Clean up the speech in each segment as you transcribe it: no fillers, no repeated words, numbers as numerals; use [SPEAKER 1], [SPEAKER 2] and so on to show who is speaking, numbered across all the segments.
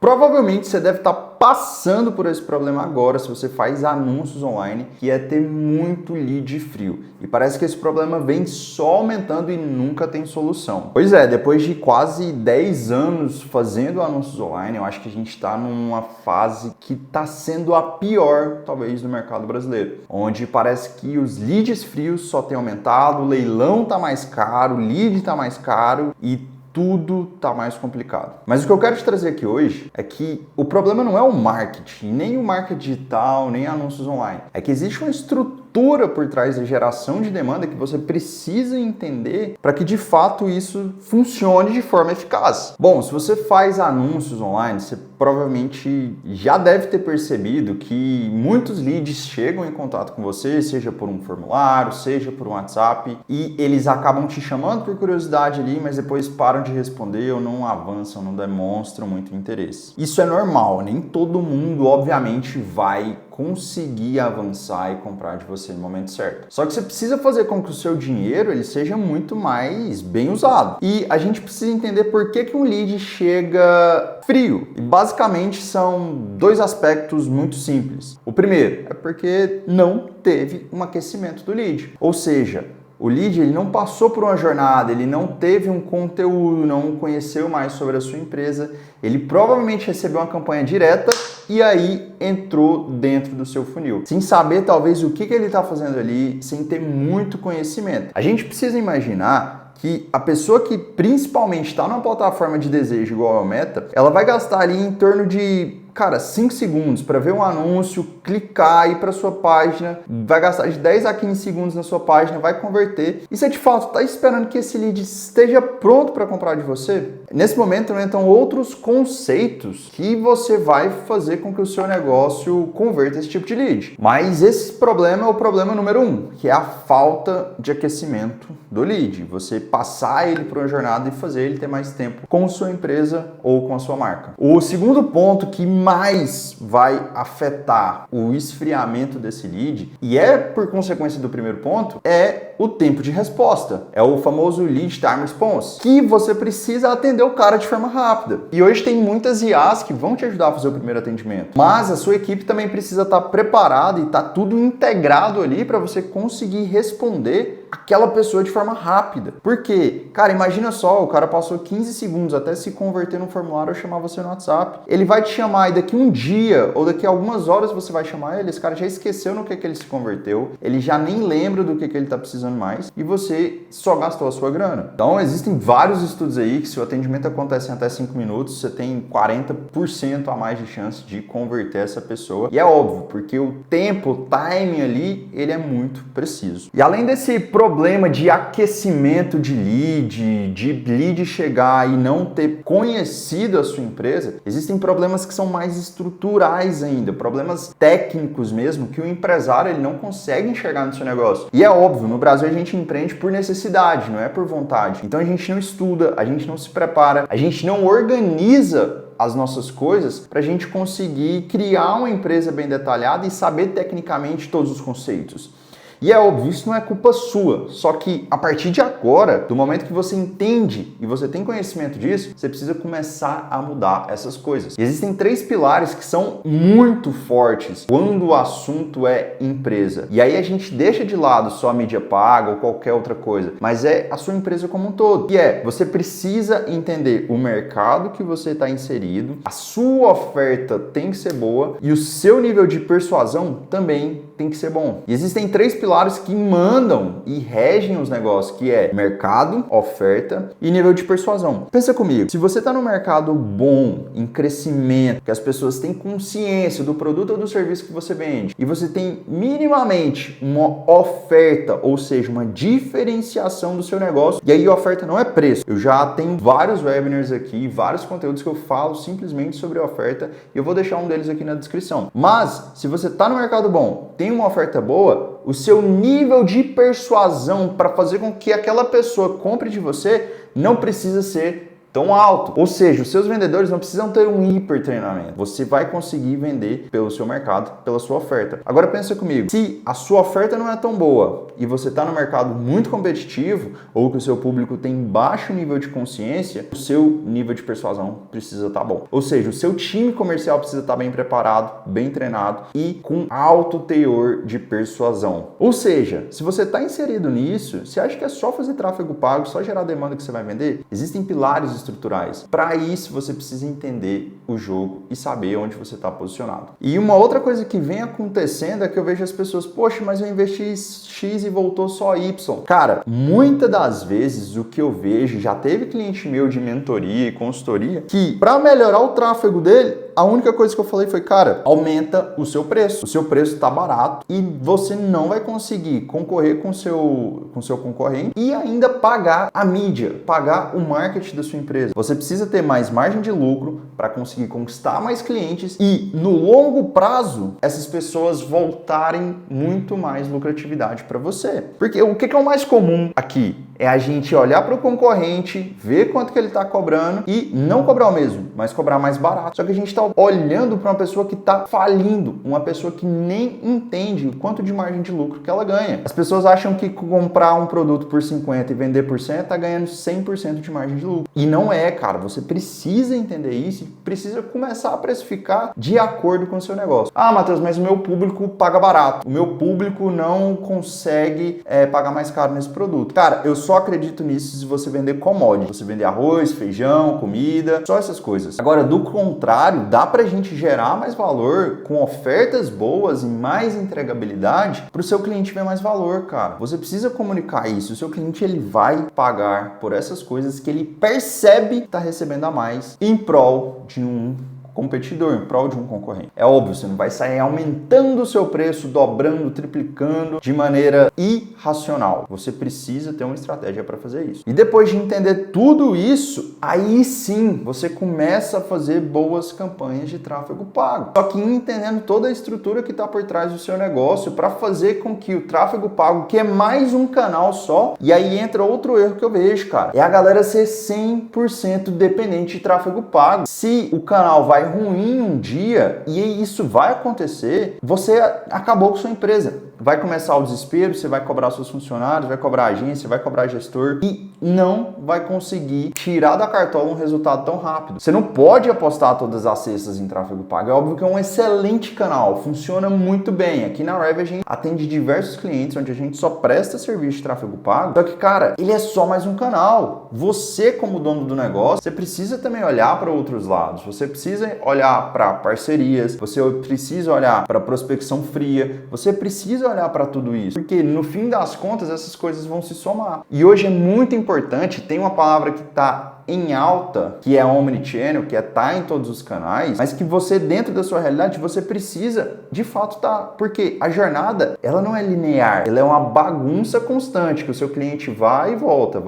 [SPEAKER 1] Provavelmente você deve estar passando por esse problema agora se você faz anúncios online, que é ter muito lead frio. E parece que esse problema vem só aumentando e nunca tem solução. Pois é, depois de quase 10 anos fazendo anúncios online, eu acho que a gente está numa fase que está sendo a pior, talvez, do mercado brasileiro. Onde parece que os leads frios só têm aumentado, o leilão está mais caro, o lead está mais caro e tudo tá mais complicado. Mas o que eu quero te trazer aqui hoje é que o problema não é o marketing, nem o marketing digital, nem anúncios online. É que existe uma estrutura por trás da geração de demanda que você precisa entender para que de fato isso funcione de forma eficaz. Bom, se você faz anúncios online, você provavelmente já deve ter percebido que muitos leads chegam em contato com você, seja por um formulário, seja por um WhatsApp, e eles acabam te chamando por curiosidade ali, mas depois param de responder ou não avançam, não demonstram muito interesse. Isso é normal, nem todo mundo, obviamente, vai conseguir avançar e comprar de você no momento certo. Só que você precisa fazer com que o seu dinheiro ele seja muito mais bem usado. E a gente precisa entender por que um lead chega frio. E basicamente são dois aspectos muito simples. O primeiro é porque não teve um aquecimento do lead. Ou seja, o lead ele não passou por uma jornada, ele não teve um conteúdo, não conheceu mais sobre a sua empresa, ele provavelmente recebeu uma campanha direta e aí entrou dentro do seu funil, sem saber talvez o que ele está fazendo ali, sem ter muito conhecimento. A gente precisa imaginar que a pessoa que principalmente está numa plataforma de desejo igual ao Meta, ela vai gastar ali em torno de 5 segundos para ver um anúncio, clicar, ir para sua página, vai gastar de 10 a 15 segundos na sua página, vai converter. E você de fato está esperando que esse lead esteja pronto para comprar de você? Nesse momento entram outros conceitos que você vai fazer com que o seu negócio converta esse tipo de lead. Mas esse problema é o problema número 1, que é a falta de aquecimento do lead. Você passar ele por uma jornada e fazer ele ter mais tempo com a sua empresa ou com a sua marca. O segundo ponto que mais vai afetar o esfriamento desse lead, e é por consequência do primeiro ponto, é o tempo de resposta. É o famoso lead time response, que você precisa atender o cara de forma rápida. E hoje tem muitas IAs que vão te ajudar a fazer o primeiro atendimento, mas a sua equipe também precisa estar preparada e estar tudo integrado ali para você conseguir responder aquela pessoa de forma rápida. Por quê? Cara, imagina só, o cara passou 15 segundos até se converter no formulário ou chamar você no WhatsApp. Ele vai te chamar e daqui um dia ou daqui a algumas horas você vai chamar ele, esse cara já esqueceu no que ele se converteu, ele já nem lembra do que ele está precisando mais e você só gastou a sua grana. Então existem vários estudos aí que se o atendimento acontece em até 5 minutos, você tem 40% a mais de chance de converter essa pessoa. E é óbvio, porque o tempo, o timing ali, ele é muito preciso. E além desse problema de aquecimento de lead chegar e não ter conhecido a sua empresa, existem problemas que são mais estruturais ainda, problemas técnicos mesmo, que o empresário ele não consegue enxergar no seu negócio. E é óbvio, no Brasil a gente empreende por necessidade, não é por vontade. Então a gente não estuda, a gente não se prepara, a gente não organiza as nossas coisas para a gente conseguir criar uma empresa bem detalhada e saber tecnicamente todos os conceitos. E é óbvio, isso não é culpa sua, só que a partir de agora, do momento que você entende e você tem conhecimento disso, você precisa começar a mudar essas coisas. E existem 3 pilares que são muito fortes quando o assunto é empresa. E aí a gente deixa de lado só a mídia paga ou qualquer outra coisa, mas é a sua empresa como um todo. Que é, você precisa entender o mercado que você está inserido, a sua oferta tem que ser boa e o seu nível de persuasão também tem que ser bom. E existem 3 pilares que mandam e regem os negócios, que é mercado, oferta e nível de persuasão. Pensa comigo, se você está no mercado bom, em crescimento, que as pessoas têm consciência do produto ou do serviço que você vende, e você tem minimamente uma oferta, ou seja, uma diferenciação do seu negócio, e aí a oferta não é preço. Eu já tenho vários webinars aqui, vários conteúdos que eu falo simplesmente sobre a oferta, e eu vou deixar um deles aqui na descrição. Mas, se você está no mercado bom, tem uma oferta boa, o seu nível de persuasão para fazer com que aquela pessoa compre de você não precisa ser tão alto. Ou seja, os seus vendedores não precisam ter um hiper treinamento. Você vai conseguir vender pelo seu mercado, pela sua oferta. Agora pensa comigo, se a sua oferta não é tão boa e você está no mercado muito competitivo ou que o seu público tem baixo nível de consciência, o seu nível de persuasão precisa estar bom. Ou seja, o seu time comercial precisa estar bem preparado, bem treinado e com alto teor de persuasão. Ou seja, se você está inserido nisso, você acha que é só fazer tráfego pago, só gerar demanda que você vai vender? Existem pilares estruturais. Para isso, você precisa entender o jogo e saber onde você está posicionado. E uma outra coisa que vem acontecendo é que eu vejo as pessoas, poxa, mas eu investi X e voltou só Y. Cara, muitas das vezes o que eu vejo, já teve cliente meu de mentoria e consultoria, que para melhorar o tráfego dele, a única coisa que eu falei foi, cara, aumenta o seu preço. O seu preço está barato e você não vai conseguir concorrer com o seu concorrente e ainda pagar a mídia, pagar o marketing da sua empresa. Você precisa ter mais margem de lucro para conseguir conquistar mais clientes e, no longo prazo, essas pessoas voltarem muito mais lucratividade para você. Porque o que é o mais comum aqui? É a gente olhar para o concorrente, ver quanto que ele está cobrando e não cobrar o mesmo, mas cobrar mais barato. Só que a gente está olhando para uma pessoa que está falindo, uma pessoa que nem entende o quanto de margem de lucro que ela ganha. As pessoas acham que comprar um produto por 50 e vender por 100 está ganhando 100% de margem de lucro. E não é, cara. Você precisa entender isso e precisa começar a precificar de acordo com o seu negócio. Ah, Matheus, mas o meu público paga barato. O meu público não consegue pagar mais caro nesse produto. Cara, eu só acredito nisso se você vender commodity. Você vender arroz, feijão, comida, só essas coisas. Agora, do contrário, dá pra gente gerar mais valor com ofertas boas e mais entregabilidade pro seu cliente ver mais valor, cara. Você precisa comunicar isso. O seu cliente, ele vai pagar por essas coisas que ele percebe que tá recebendo a mais em prol de um competidor, em prol de um concorrente. É óbvio, você não vai sair aumentando o seu preço, dobrando, triplicando de maneira irracional. Você precisa ter uma estratégia para fazer isso. E depois de entender tudo isso, aí sim você começa a fazer boas campanhas de tráfego pago. Só que entendendo toda a estrutura que está por trás do seu negócio para fazer com que o tráfego pago, que é mais um canal só, e aí entra outro erro que eu vejo, cara, é a galera ser 100% dependente de tráfego pago. Se o canal vai ruim um dia, e isso vai acontecer, você acabou com sua empresa. Vai começar o desespero, você vai cobrar seus funcionários, vai cobrar a agência, vai cobrar gestor e não vai conseguir tirar da cartola um resultado tão rápido. Você não pode apostar todas as cestas em tráfego pago. É óbvio que é um excelente canal, funciona muito bem. Aqui na Rev a gente atende diversos clientes onde a gente só presta serviço de tráfego pago. Só que, cara, ele é só mais um canal. Você, como dono do negócio, você precisa também olhar para outros lados. Você precisa olhar para parcerias, você precisa olhar para prospecção fria, você precisa olhar para tudo isso, porque no fim das contas essas coisas vão se somar. E hoje é muito importante, tem uma palavra que está em alta, que é omnichannel, que é estar em todos os canais, mas que você, dentro da sua realidade, você precisa de fato estar, porque a jornada, ela não é linear, ela é uma bagunça constante, que o seu cliente vai e volta.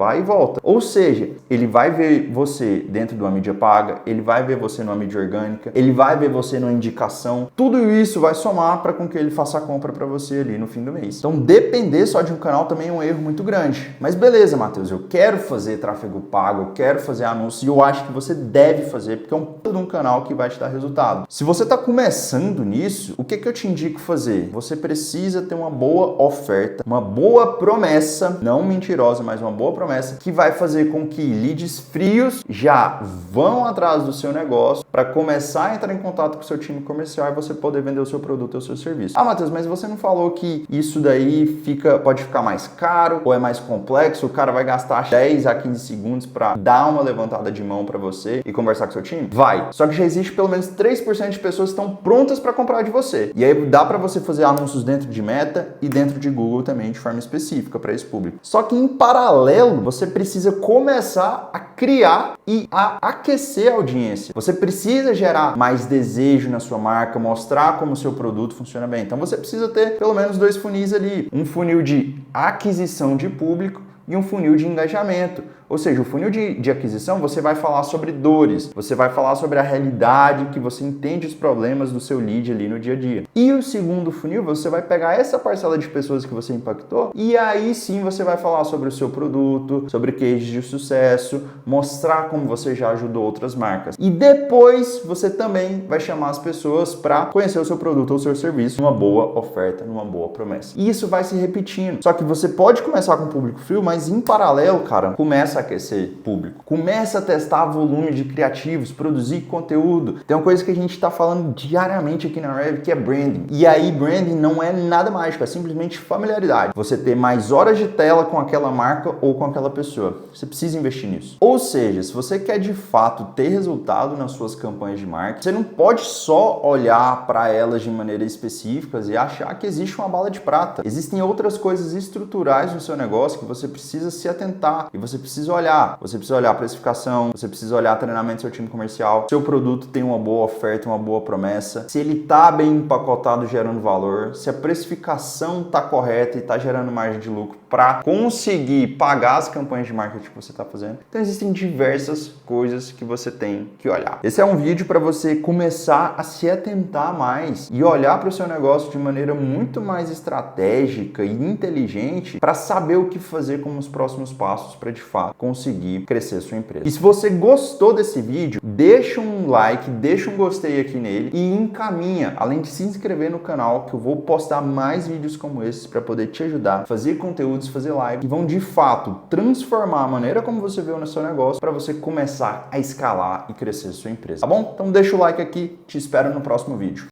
[SPEAKER 1] Ou seja, ele vai ver você dentro de uma mídia paga, ele vai ver você numa mídia orgânica, ele vai ver você numa indicação, tudo isso vai somar para com que ele faça a compra para você ali no fim do mês. Então, depender só de um canal também é um erro muito grande. Mas beleza, Matheus, eu quero fazer tráfego pago, eu quero fazer anúncio e eu acho que você deve fazer, porque é um canal que vai te dar resultado. Se você está começando nisso, o que eu te indico fazer? Você precisa ter uma boa oferta, uma boa promessa, não mentirosa, mas uma boa promessa, que vai fazer com que leads frios já vão atrás do seu negócio para começar a entrar em contato com o seu time comercial e você poder vender o seu produto ou o seu serviço. Ah, Matheus, mas você não falou que isso daí pode ficar mais caro ou é mais complexo? O cara vai gastar 10 a 15 segundos para dar uma levantada de mão para você e conversar com seu time? Vai. Só que já existe pelo menos 3% de pessoas que estão prontas para comprar de você. E aí dá para você fazer anúncios dentro de Meta e dentro de Google também de forma específica para esse público. Só que em paralelo, você precisa começar a criar e a aquecer a audiência. Você precisa gerar mais desejo na sua marca, mostrar como o seu produto funciona bem. Então você precisa ter pelo menos 2 funis ali. Um funil de aquisição de público e um funil de engajamento. Ou seja, o funil de aquisição você vai falar sobre dores, você vai falar sobre a realidade, que você entende os problemas do seu lead ali no dia a dia. E o segundo funil, você vai pegar essa parcela de pessoas que você impactou e aí sim você vai falar sobre o seu produto, sobre cases de sucesso, mostrar como você já ajudou outras marcas. E depois você também vai chamar as pessoas para conhecer o seu produto ou o seu serviço numa boa oferta, numa boa promessa. E isso vai se repetindo. Só que você pode começar com público frio, mas em paralelo, cara, começa a aquecer público. Começa a testar volume de criativos, produzir conteúdo. Tem uma coisa que a gente está falando diariamente aqui na Rev, que é branding. E aí, branding não é nada mágico, é simplesmente familiaridade. Você ter mais horas de tela com aquela marca ou com aquela pessoa. Você precisa investir nisso. Ou seja, se você quer de fato ter resultado nas suas campanhas de marketing, você não pode só olhar para elas de maneira específica e achar que existe uma bala de prata. Existem outras coisas estruturais no seu negócio que você precisa se atentar e você precisa olhar. Você precisa olhar a precificação, você precisa olhar treinamento do seu time comercial, seu produto tem uma boa oferta, uma boa promessa, se ele está bem empacotado gerando valor, se a precificação está correta e está gerando margem de lucro para conseguir pagar as campanhas de marketing que você está fazendo. Então existem diversas coisas que você tem que olhar. Esse é um vídeo para você começar a se atentar mais e olhar para o seu negócio de maneira muito mais estratégica e inteligente para saber o que fazer como os próximos passos para de fato conseguir crescer a sua empresa. E se você gostou desse vídeo, deixa um like, deixa um gostei aqui nele e encaminha, além de se inscrever no canal, que eu vou postar mais vídeos como esses para poder te ajudar a fazer conteúdos, fazer live que vão de fato transformar a maneira como você vê no seu negócio para você começar a escalar e crescer a sua empresa, tá bom? Então deixa o like aqui, te espero no próximo vídeo.